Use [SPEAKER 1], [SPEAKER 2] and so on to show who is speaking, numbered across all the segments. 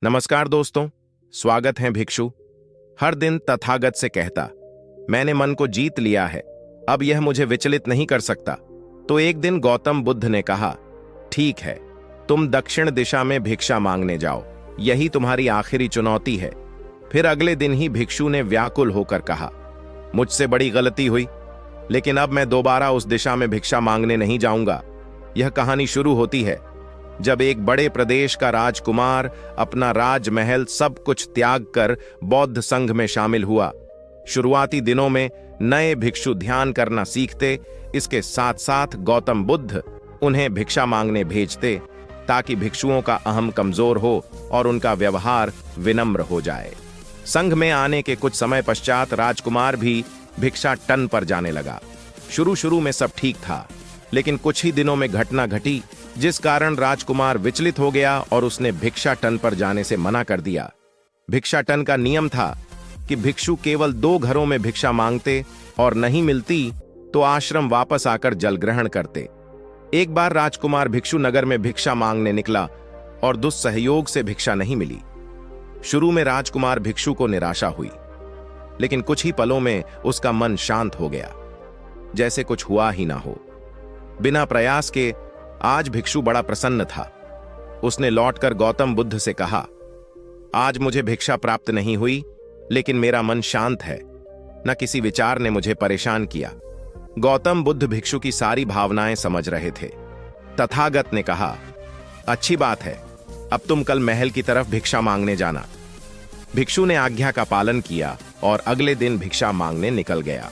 [SPEAKER 1] नमस्कार दोस्तों, स्वागत है भिक्षु। हर दिन तथागत से कहता, मैंने मन को जीत लिया है, अब यह मुझे विचलित नहीं कर सकता। तो एक दिन गौतम बुद्ध ने कहा, ठीक है, तुम दक्षिण दिशा में भिक्षा मांगने जाओ, यही तुम्हारी आखिरी चुनौती है। फिर अगले दिन ही भिक्षु ने व्याकुल होकर कहा, मुझसे बड़ी गलती हुई, लेकिन अब मैं दोबारा उस दिशा में भिक्षा मांगने नहीं जाऊंगा। यह कहानी शुरू होती है जब एक बड़े प्रदेश का राजकुमार अपना राजमहल सब कुछ त्याग कर बौद्ध संघ में शामिल हुआ। शुरुआती दिनों में नए भिक्षु ध्यान करना सीखते, इसके साथ साथ गौतम बुद्ध उन्हें भिक्षा मांगने भेजते ताकि भिक्षुओं का अहम कमजोर हो और उनका व्यवहार विनम्र हो जाए। संघ में आने के कुछ समय पश्चात राजकुमार भी भिक्षा टन पर जाने लगा। शुरू शुरू में सब ठीक था, लेकिन कुछ ही दिनों में घटना घटी जिस कारण राजकुमार विचलित हो गया और उसने भिक्षा टन पर जाने से मना कर दिया। भिक्षा टन का नियम था कि भिक्षु केवल 2 घरों में भिक्षा मांगते और नहीं मिलती तो आश्रम वापस आकर जल ग्रहण करते। एक बार राजकुमार भिक्षु नगर में भिक्षा मांगने निकला और दुस्सहयोग से भिक्षा नहीं मिली। शुरू में राजकुमार भिक्षु को निराशा हुई, लेकिन कुछ ही पलों में उसका मन शांत हो गया, जैसे कुछ हुआ ही ना हो। बिना प्रयास के आज भिक्षु बड़ा प्रसन्न था। उसने लौटकर गौतम बुद्ध से कहा, आज मुझे भिक्षा प्राप्त नहीं हुई, लेकिन मेरा मन शांत है, न किसी विचार ने मुझे परेशान किया। गौतम बुद्ध भिक्षु की सारी भावनाएं समझ रहे थे। तथागत ने कहा, अच्छी बात है, अब तुम कल महल की तरफ भिक्षा मांगने जाना। भिक्षु ने आज्ञा का पालन किया और अगले दिन भिक्षा मांगने निकल गया।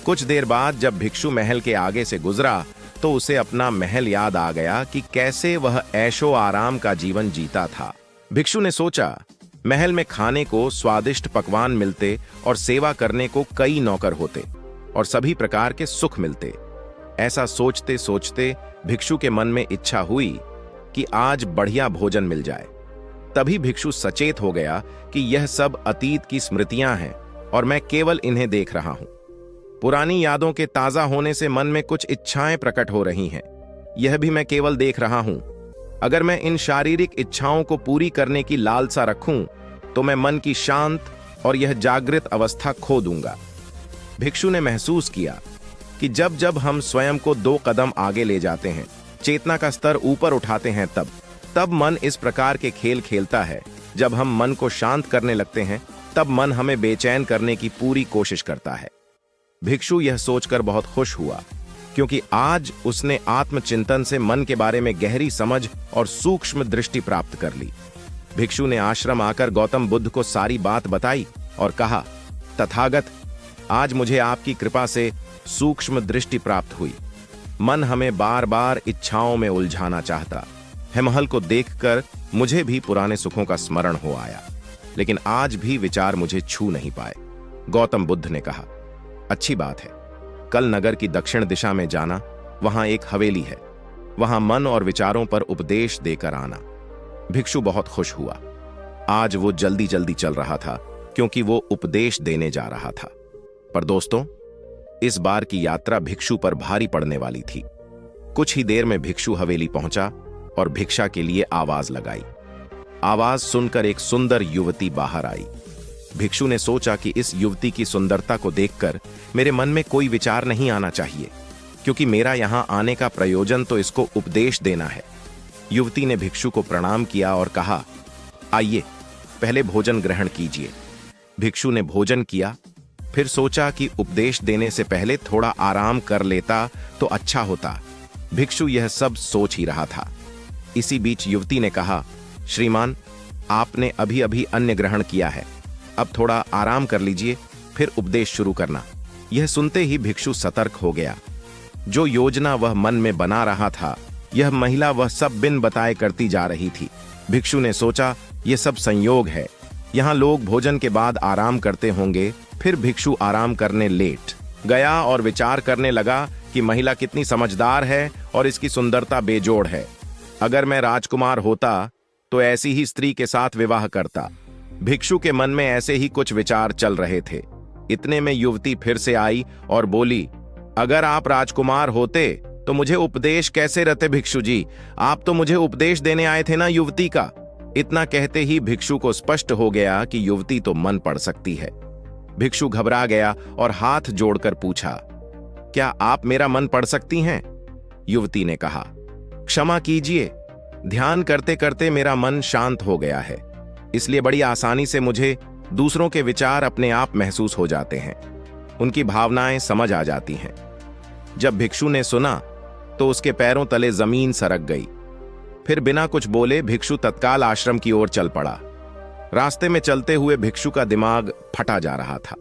[SPEAKER 1] कुछ देर बाद जब भिक्षु महल के आगे से गुजरा तो उसे अपना महल याद आ गया कि कैसे वह ऐशो आराम का जीवन जीता था। भिक्षु ने सोचा, महल में खाने को स्वादिष्ट पकवान मिलते और सेवा करने को कई नौकर होते और सभी प्रकार के सुख मिलते। ऐसा सोचते सोचते भिक्षु के मन में इच्छा हुई कि आज बढ़िया भोजन मिल जाए। तभी भिक्षु सचेत हो गया कि यह सब अतीत की स्मृतियां हैं और मैं केवल इन्हें देख रहा हूं। पुरानी यादों के ताजा होने से मन में कुछ इच्छाएं प्रकट हो रही हैं, यह भी मैं केवल देख रहा हूं। अगर मैं इन शारीरिक इच्छाओं को पूरी करने की लालसा रखूं तो मैं मन की शांत और यह जागृत अवस्था खो दूंगा। भिक्षु ने महसूस किया कि जब जब हम स्वयं को 2 कदम आगे ले जाते हैं, चेतना का स्तर ऊपर उठाते हैं, तब मन इस प्रकार के खेल खेलता है। जब हम मन को शांत करने लगते हैं तब मन हमें बेचैन करने की पूरी कोशिश करता है। भिक्षु यह सोचकर बहुत खुश हुआ, क्योंकि आज उसने आत्मचिंतन से मन के बारे में गहरी समझ और सूक्ष्म दृष्टि प्राप्त कर ली। भिक्षु ने आश्रम आकर गौतम बुद्ध को सारी बात बताई और कहा, तथागत, आज मुझे आपकी कृपा से सूक्ष्म दृष्टि प्राप्त हुई। मन हमें बार बार इच्छाओं में उलझाना चाहता है। महल को देखकर मुझे भी पुराने सुखों का स्मरण हो आया, लेकिन आज भी विचार मुझे छू नहीं पाए। गौतम बुद्ध ने कहा, अच्छी बात है, कल नगर की दक्षिण दिशा में जाना, वहां एक हवेली है, वहां मन और विचारों पर उपदेश देकर आना। भिक्षु बहुत खुश हुआ। आज वो जल्दी जल्दी चल रहा था, क्योंकि वो उपदेश देने जा रहा था। पर दोस्तों, इस बार की यात्रा भिक्षु पर भारी पड़ने वाली थी। कुछ ही देर में भिक्षु हवेली पहुंचा और भिक्षा के लिए आवाज लगाई। आवाज सुनकर एक सुंदर युवती बाहर आई। भिक्षु ने सोचा कि इस युवती की सुंदरता को देखकर मेरे मन में कोई विचार नहीं आना चाहिए, क्योंकि मेरा यहां आने का प्रयोजन तो इसको उपदेश देना है। युवती ने भिक्षु को प्रणाम किया और कहा, आइए, पहले भोजन ग्रहण कीजिए। भिक्षु ने भोजन किया, फिर सोचा कि उपदेश देने से पहले थोड़ा आराम कर लेता तो अच्छा होता। भिक्षु यह सब सोच ही रहा था। इसी बीच युवती ने कहा, श्रीमान, आपने अभी अभी अन्न ग्रहण किया है, अब थोड़ा आराम कर लीजिए, फिर उपदेश शुरू करना। यह सुनते ही भिक्षु सतर्क हो गया। जो योजना वह मन में बना रहा था, यह महिला वह सब बिन बताए करती जा रही थी। भिक्षु ने सोचा, यह सब संयोग है, यहां लोग भोजन के बाद आराम करते होंगे। फिर भिक्षु आराम करने लेट गया और विचार करने लगा कि महिला कितनी समझदार है और इसकी सुंदरता बेजोड़ है। अगर मैं राजकुमार होता तो ऐसी ही स्त्री के साथ विवाह करता। भिक्षु के मन में ऐसे ही कुछ विचार चल रहे थे। इतने में युवती फिर से आई और बोली, अगर आप राजकुमार होते तो मुझे उपदेश कैसे रहते भिक्षु जी? आप तो मुझे उपदेश देने आए थे ना युवती का। इतना कहते ही भिक्षु को स्पष्ट हो गया कि युवती तो मन पढ़ सकती है। भिक्षु घबरा गया और हाथ जोड़कर पूछा, क्या आप मेरा मन पढ़ सकती हैं? युवती ने कहा, क्षमा कीजिए, ध्यान करते करते मेरा मन शांत हो गया है, इसलिए बड़ी आसानी से मुझे दूसरों के विचार अपने आप महसूस हो जाते हैं, उनकी भावनाएं समझ आ जाती हैं। जब भिक्षु ने सुना तो उसके पैरों तले जमीन सरक गई। फिर बिना कुछ बोले भिक्षु तत्काल आश्रम की ओर चल पड़ा। रास्ते में चलते हुए भिक्षु का दिमाग फटा जा रहा था,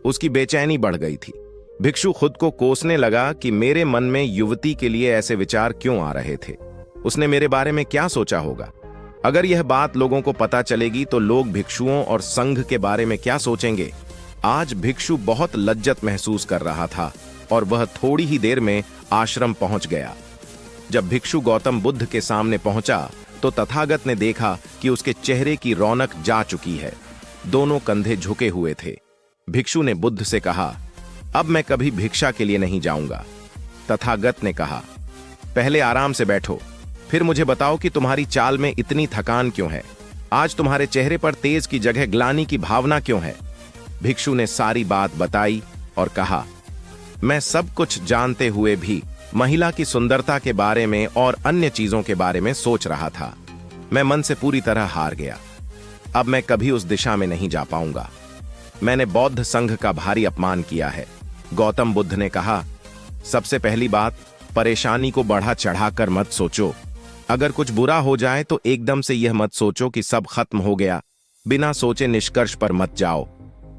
[SPEAKER 1] उसकी बेचैनी बढ़ गई थी। भिक्षु खुद को कोसने लगा कि मेरे मन में युवती के लिए ऐसे विचार क्यों आ रहे थे, उसने मेरे बारे में क्या सोचा होगा। अगर यह बात लोगों को पता चलेगी तो लोग भिक्षुओं और संघ के बारे में क्या सोचेंगे। आज भिक्षु बहुत लज्जत महसूस कर रहा था और वह थोड़ी ही देर में आश्रम पहुंच गया। जब भिक्षु गौतम बुद्ध के सामने पहुंचा तो तथागत ने देखा कि उसके चेहरे की रौनक जा चुकी है, दोनों कंधे झुके हुए थे। भिक्षु ने बुद्ध से कहा, अब मैं कभी भिक्षा के लिए नहीं जाऊंगा। तथागत ने कहा, पहले आराम से बैठो, फिर मुझे बताओ कि तुम्हारी चाल में इतनी थकान क्यों है। आज तुम्हारे चेहरे पर तेज की जगह ग्लानि की भावना क्यों है? भिक्षु ने सारी बात बताई और कहा, मैं सब कुछ जानते हुए भी महिला की सुंदरता के बारे में और अन्य चीजों के बारे में सोच रहा था। मैं मन से पूरी तरह हार गया। अब मैं कभी उस दिशा में नहीं जा पाऊंगा। मैंने बौद्ध संघ का भारी अपमान किया है। गौतम बुद्ध ने कहा, सबसे पहली बात, परेशानी को बढ़ा चढ़ाकर मत सोचो। अगर कुछ बुरा हो जाए तो एकदम से यह मत सोचो कि सब खत्म हो गया। बिना सोचे निष्कर्ष पर मत जाओ।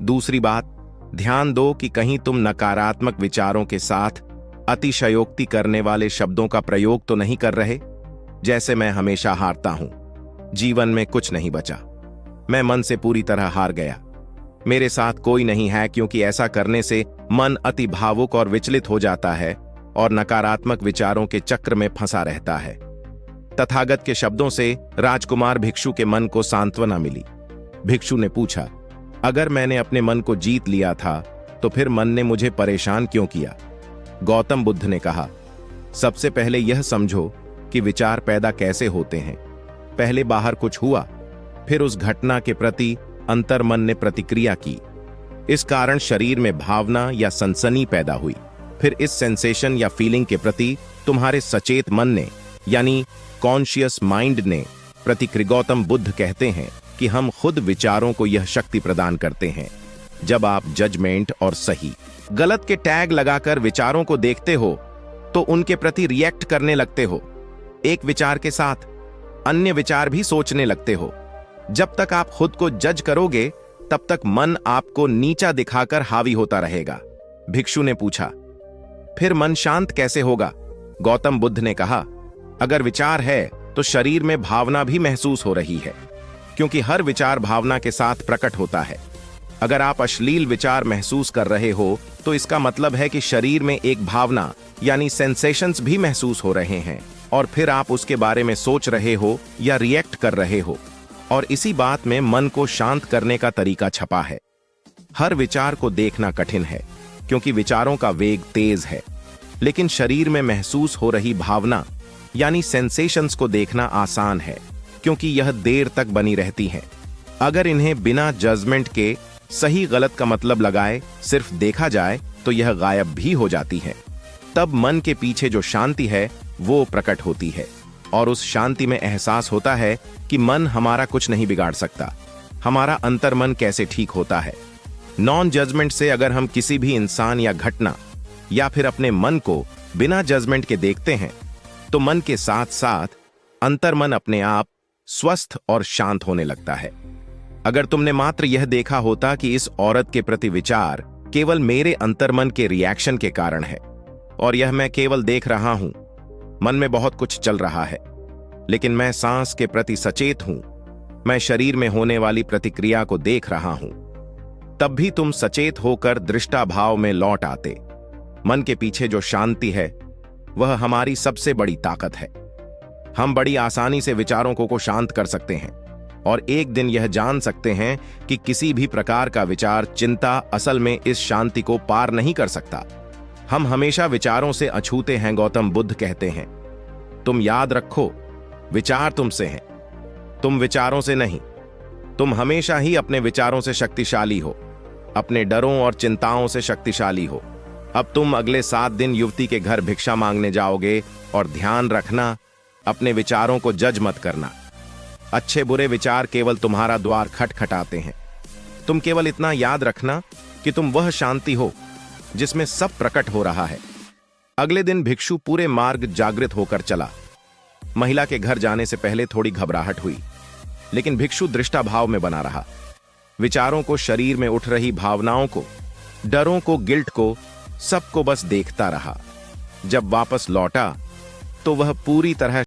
[SPEAKER 1] दूसरी बात, ध्यान दो कि कहीं तुम नकारात्मक विचारों के साथ अतिशयोक्ति करने वाले शब्दों का प्रयोग तो नहीं कर रहे। जैसे मैं हमेशा हारता हूं, जीवन में कुछ नहीं बचा। मैं मन से पूरी तरह हार गया। मेरे साथ कोई नहीं है, क्योंकि ऐसा करने से मन अति भावुक और विचलित हो जाता है और नकारात्मक विचारों के चक्र में फंसा रहता है। तथागत के शब्दों से राजकुमार भिक्षु के मन को सांत्वना मिली। भिक्षु ने पूछा, अगर मैंने अपने मन को जीत लिया था तो फिर मन ने मुझे परेशान क्यों किया? गौतम बुद्ध ने कहा, सबसे पहले यह समझो कि विचार पैदा कैसे होते हैं। पहले बाहर कुछ हुआ, फिर उस घटना के प्रति अंतर्मन ने प्रतिक्रिया की। इस कारण शरीर में भावना या सनसनी पैदा हुई। फिर इस सेंसेशन या फीलिंग के प्रति तुम्हारे सचेत मन ने यानी कॉन्शियस माइंड ने प्रतिक्रिया। गौतम बुद्ध कहते हैं कि हम खुद विचारों को यह शक्ति प्रदान करते हैं। जब आप जजमेंट और सही गलत के टैग लगाकर विचारों को देखते हो तो उनके प्रति रिएक्ट करने लगते हो। एक विचार के साथ अन्य विचार भी सोचने लगते हो। जब तक आप खुद को जज करोगे तब तक मन आपको नीचा दिखाकर हावी होता रहेगा। भिक्षु ने पूछा, फिर मन शांत कैसे होगा? गौतम बुद्ध ने कहा, अगर विचार है तो शरीर में भावना भी महसूस हो रही है, क्योंकि हर विचार भावना के साथ प्रकट होता है। अगर आप अश्लील विचार महसूस कर रहे हो तो इसका मतलब है कि शरीर में एक भावना यानी सेंसेशंस भी महसूस हो रहे हैं और फिर आप उसके बारे में सोच रहे हो या रिएक्ट कर रहे हो। और इसी बात में मन को शांत करने का तरीका छपा है। हर विचार को देखना कठिन है क्योंकि विचारों का वेग तेज है, लेकिन शरीर में महसूस हो रही भावना यानी सेंसेशंस को देखना आसान है क्योंकि यह देर तक बनी रहती हैं। अगर इन्हें बिना जजमेंट के सही गलत का मतलब लगाए सिर्फ देखा जाए तो यह गायब भी हो जाती है। तब मन के पीछे जो शांति है वो प्रकट होती है और उस शांति में एहसास होता है कि मन हमारा कुछ नहीं बिगाड़ सकता। हमारा अंतर्मन कैसे ठीक होता है। नॉन जजमेंट से अगर हम किसी भी इंसान या घटना या फिर अपने मन को बिना जजमेंट के देखते हैं तो मन के साथ साथ अंतर्मन अपने आप स्वस्थ और शांत होने लगता है। अगर तुमने मात्र यह देखा होता कि इस औरत के प्रति विचार केवल मेरे अंतर्मन के रिएक्शन के कारण है और यह मैं केवल देख रहा हूं, मन में बहुत कुछ चल रहा है, लेकिन मैं सांस के प्रति सचेत हूं, मैं शरीर में होने वाली प्रतिक्रिया को देख रहा हूं, तब भी तुम सचेत होकर दृष्टाभाव में लौट आते। मन के पीछे जो शांति है वह हमारी सबसे बड़ी ताकत है। हम बड़ी आसानी से विचारों को शांत कर सकते हैं और एक दिन यह जान सकते हैं कि किसी भी प्रकार का विचार चिंता असल में इस शांति को पार नहीं कर सकता। हम हमेशा विचारों से अछूते हैं। गौतम बुद्ध कहते हैं, तुम याद रखो, विचार तुमसे हैं, तुम विचारों से नहीं, तुम हमेशा ही अपने विचारों से शक्तिशाली हो, अपने डरों और चिंताओं से शक्तिशाली हो। अब तुम अगले 7 दिन युवती के घर भिक्षा मांगने जाओगे, और ध्यान रखना, अपने विचारों को जज मत करना। अच्छे बुरे विचार केवल तुम्हारा द्वार खटखटाते हैं। तुम केवल इतना याद रखना कि तुम वह शांति हो जिसमें सब प्रकट हो रहा है। अगले दिन भिक्षु पूरे मार्ग जागृत होकर चला। महिला के घर जाने से पहले थोड़ी घबराहट हुई, लेकिन भिक्षु दृष्टा भाव में बना रहा। विचारों को, शरीर में उठ रही भावनाओं को, डरों को, गिल्ट को, सबको बस देखता रहा। जब वापस लौटा तो वह पूरी तरह